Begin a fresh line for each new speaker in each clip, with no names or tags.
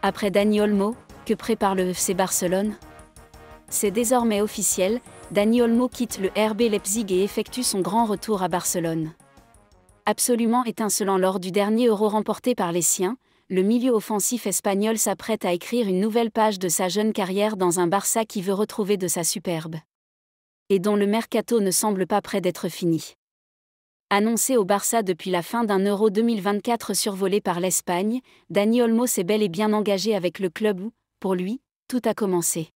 Après Dani Olmo, que prépare le FC Barcelone? C'est désormais officiel, Dani Olmo quitte le RB Leipzig et effectue son grand retour à Barcelone. Absolument étincelant lors du dernier Euro remporté par les siens, le milieu offensif espagnol s'apprête à écrire une nouvelle page de sa jeune carrière dans un Barça qui veut retrouver de sa superbe. Et dont le mercato ne semble pas près d'être fini. Annoncé au Barça depuis la fin d'un Euro 2024 survolé par l'Espagne, Dani Olmo s'est bel et bien engagé avec le club où, pour lui, tout a commencé.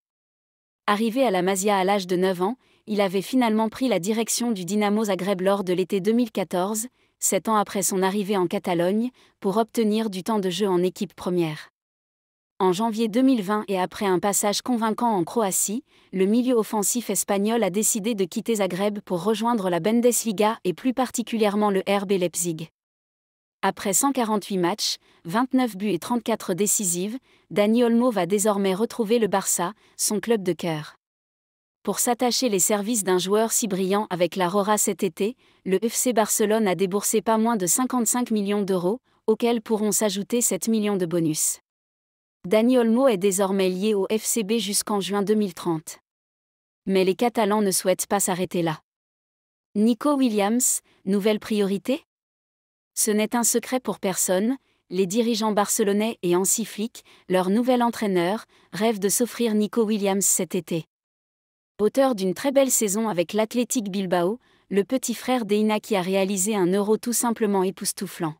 Arrivé à la Masia à l'âge de 9 ans, il avait finalement pris la direction du Dinamo Zagreb lors de l'été 2014, 7 ans après son arrivée en Catalogne, pour obtenir du temps de jeu en équipe première. En janvier 2020 et après un passage convaincant en Croatie, le milieu offensif espagnol a décidé de quitter Zagreb pour rejoindre la Bundesliga et plus particulièrement le RB Leipzig. Après 148 matchs, 29 buts et 34 décisives, Dani Olmo va désormais retrouver le Barça, son club de cœur. Pour s'attacher les services d'un joueur si brillant avec la Rora cet été, le FC Barcelone a déboursé pas moins de 55 millions d'euros, auxquels pourront s'ajouter 7 millions de bonus. Dani Olmo est désormais lié au FCB jusqu'en juin 2030. Mais les Catalans ne souhaitent pas s'arrêter là. Nico Williams, nouvelle priorité? Ce n'est un secret pour personne, les dirigeants barcelonais et Hansi Flick, leur nouvel entraîneur, rêvent de s'offrir Nico Williams cet été. Auteur d'une très belle saison avec l'Athletic Bilbao, le petit frère d'Inaki a réalisé un Euro tout simplement époustouflant.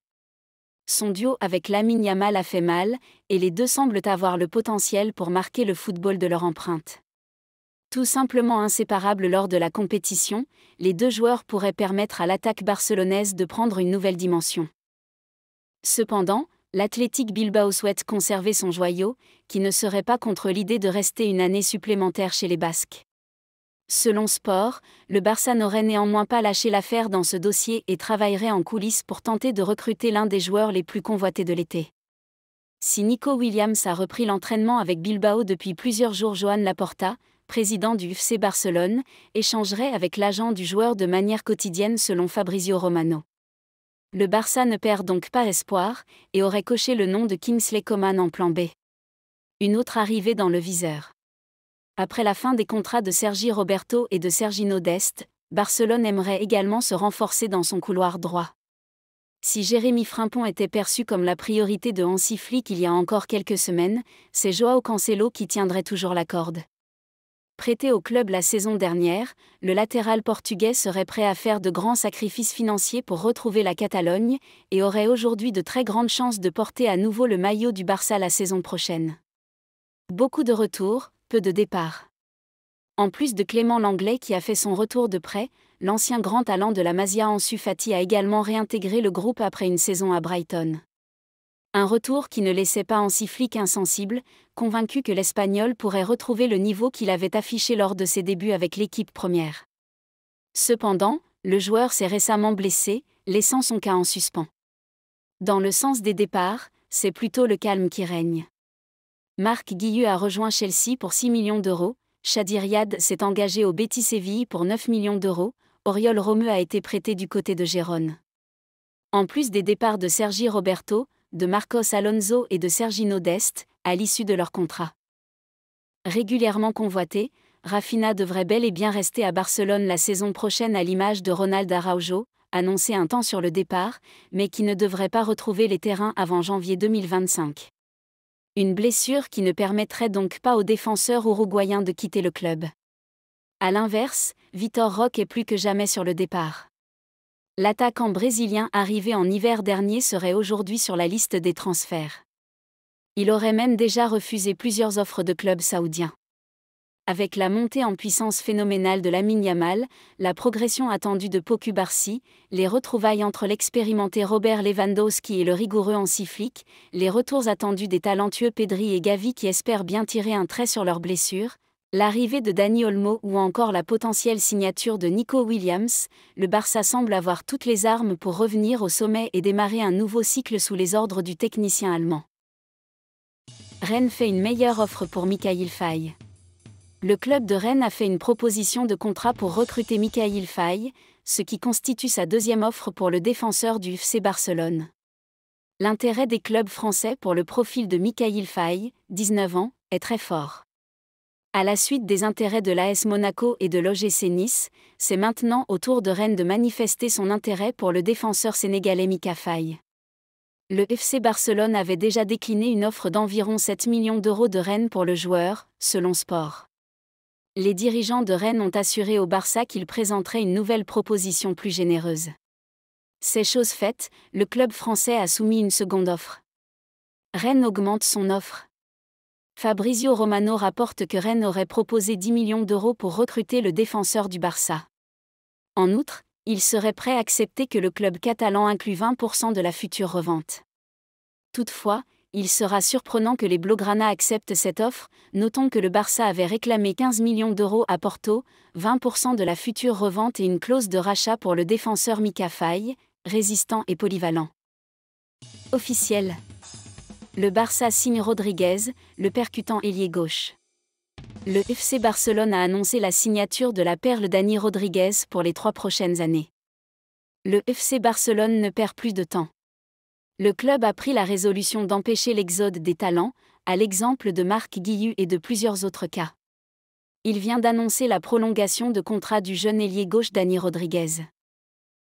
Son duo avec Lamine Yamal a fait mal, et les deux semblent avoir le potentiel pour marquer le football de leur empreinte. Tout simplement inséparables lors de la compétition, les deux joueurs pourraient permettre à l'attaque barcelonaise de prendre une nouvelle dimension. Cependant, l'Athletic Bilbao souhaite conserver son joyau, qui ne serait pas contre l'idée de rester une année supplémentaire chez les Basques. Selon Sport, le Barça n'aurait néanmoins pas lâché l'affaire dans ce dossier et travaillerait en coulisses pour tenter de recruter l'un des joueurs les plus convoités de l'été. Si Nico Williams a repris l'entraînement avec Bilbao depuis plusieurs jours, Joan Laporta, président du FC Barcelone, échangerait avec l'agent du joueur de manière quotidienne selon Fabrizio Romano. Le Barça ne perd donc pas espoir, et aurait coché le nom de Kingsley Coman en plan B. Une autre arrivée dans le viseur. Après la fin des contrats de Sergi Roberto et de Sergiño Dest, Barcelone aimerait également se renforcer dans son couloir droit. Si Jérémy Frimpong était perçu comme la priorité de Hansi Flick il y a encore quelques semaines, c'est Joao Cancelo qui tiendrait toujours la corde. Prêté au club la saison dernière, le latéral portugais serait prêt à faire de grands sacrifices financiers pour retrouver la Catalogne, et aurait aujourd'hui de très grandes chances de porter à nouveau le maillot du Barça la saison prochaine. Beaucoup de retours, peu de départs. En plus de Clément Lenglet qui a fait son retour de prêt, l'ancien grand talent de la Masia Ansu Fati a également réintégré le groupe après une saison à Brighton. Un retour qui ne laissait pas Hansi Flick insensible, convaincu que l'Espagnol pourrait retrouver le niveau qu'il avait affiché lors de ses débuts avec l'équipe première. Cependant, le joueur s'est récemment blessé, laissant son cas en suspens. Dans le sens des départs, c'est plutôt le calme qui règne. Marc Guiu a rejoint Chelsea pour 6 millions d'euros, Chadi Riad s'est engagé au Betis Séville pour 9 millions d'euros, Oriol Romeu a été prêté du côté de Gérone. En plus des départs de Sergi Roberto, de Marcos Alonso et de Sergiño Dest, à l'issue de leur contrat. Régulièrement convoité, Rafinha devrait bel et bien rester à Barcelone la saison prochaine à l'image de Ronald Araujo, annoncé un temps sur le départ, mais qui ne devrait pas retrouver les terrains avant janvier 2025. Une blessure qui ne permettrait donc pas aux défenseurs uruguayens de quitter le club. A l'inverse, Vitor Roque est plus que jamais sur le départ. L'attaquant brésilien arrivé en hiver dernier serait aujourd'hui sur la liste des transferts. Il aurait même déjà refusé plusieurs offres de clubs saoudiens. Avec la montée en puissance phénoménale de Lamine Yamal, la progression attendue de Pau Cubarsí, les retrouvailles entre l'expérimenté Robert Lewandowski et le rigoureux Hansi Flick, les retours attendus des talentueux Pedri et Gavi qui espèrent bien tirer un trait sur leurs blessures, l'arrivée de Dani Olmo ou encore la potentielle signature de Nico Williams, le Barça semble avoir toutes les armes pour revenir au sommet et démarrer un nouveau cycle sous les ordres du technicien allemand. Rennes fait une meilleure offre pour Mikayil Faye. Le club de Rennes a fait une proposition de contrat pour recruter Mikayil Faye, ce qui constitue sa deuxième offre pour le défenseur du FC Barcelone. L'intérêt des clubs français pour le profil de Mikayil Faye, 19 ans, est très fort. À la suite des intérêts de l'AS Monaco et de l'OGC Nice, c'est maintenant au tour de Rennes de manifester son intérêt pour le défenseur sénégalais Mika Faye. Le FC Barcelone avait déjà décliné une offre d'environ 7 millions d'euros de Rennes pour le joueur, selon Sport. Les dirigeants de Rennes ont assuré au Barça qu'ils présenteraient une nouvelle proposition plus généreuse. C'est chose faite, le club français a soumis une seconde offre. Rennes augmente son offre. Fabrizio Romano rapporte que Rennes aurait proposé 10 millions d'euros pour recruter le défenseur du Barça. En outre, il serait prêt à accepter que le club catalan inclue 20% de la future revente. Toutefois, il sera surprenant que les Blaugrana acceptent cette offre, notons que le Barça avait réclamé 15 millions d'euros à Porto, 20% de la future revente et une clause de rachat pour le défenseur Mika Faye, résistant et polyvalent. Officiel. Le Barça signe Rodriguez, le percutant ailier gauche. Le FC Barcelone a annoncé la signature de la perle Dani Rodriguez pour les 3 prochaines années. Le FC Barcelone ne perd plus de temps. Le club a pris la résolution d'empêcher l'exode des talents, à l'exemple de Marc Guiu et de plusieurs autres cas. Il vient d'annoncer la prolongation de contrat du jeune ailier gauche Dani Rodriguez.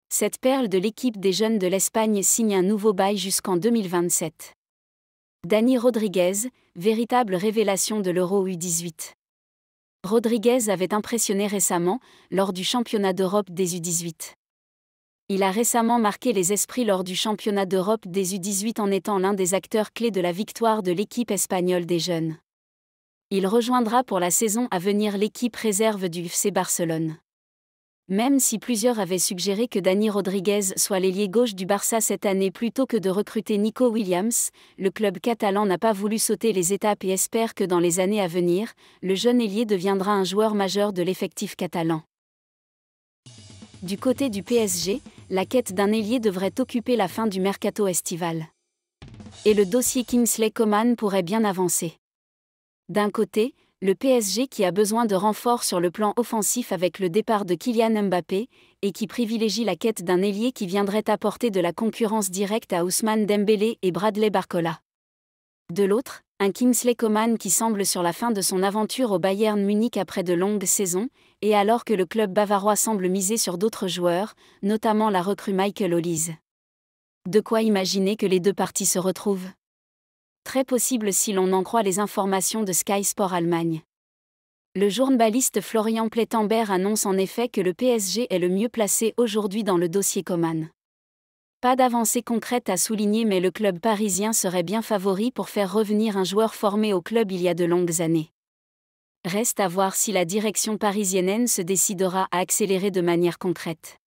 Cette perle de l'équipe des jeunes de l'Espagne signe un nouveau bail jusqu'en 2027. Dani Rodriguez, véritable révélation de l'Euro U18. Rodriguez avait impressionné récemment, lors du championnat d'Europe des U18. Il a récemment marqué les esprits lors du championnat d'Europe des U18 en étant l'un des acteurs clés de la victoire de l'équipe espagnole des jeunes. Il rejoindra pour la saison à venir l'équipe réserve du FC Barcelone. Même si plusieurs avaient suggéré que Dani Rodriguez soit l'ailier gauche du Barça cette année plutôt que de recruter Nico Williams, le club catalan n'a pas voulu sauter les étapes et espère que dans les années à venir, le jeune ailier deviendra un joueur majeur de l'effectif catalan. Du côté du PSG, la quête d'un ailier devrait occuper la fin du mercato estival. Et le dossier Kingsley Coman pourrait bien avancer. D'un côté, le PSG qui a besoin de renforts sur le plan offensif avec le départ de Kylian Mbappé, et qui privilégie la quête d'un ailier qui viendrait apporter de la concurrence directe à Ousmane Dembélé et Bradley Barcola. De l'autre, un Kingsley Coman qui semble sur la fin de son aventure au Bayern Munich après de longues saisons, et alors que le club bavarois semble miser sur d'autres joueurs, notamment la recrue Michael Olise. De quoi imaginer que les deux parties se retrouvent ? Très possible si l'on en croit les informations de Sky Sport Allemagne. Le journaliste Florian Plettenberg annonce en effet que le PSG est le mieux placé aujourd'hui dans le dossier Coman. Pas d'avancée concrète à souligner mais le club parisien serait bien favori pour faire revenir un joueur formé au club il y a de longues années. Reste à voir si la direction parisienne se décidera à accélérer de manière concrète.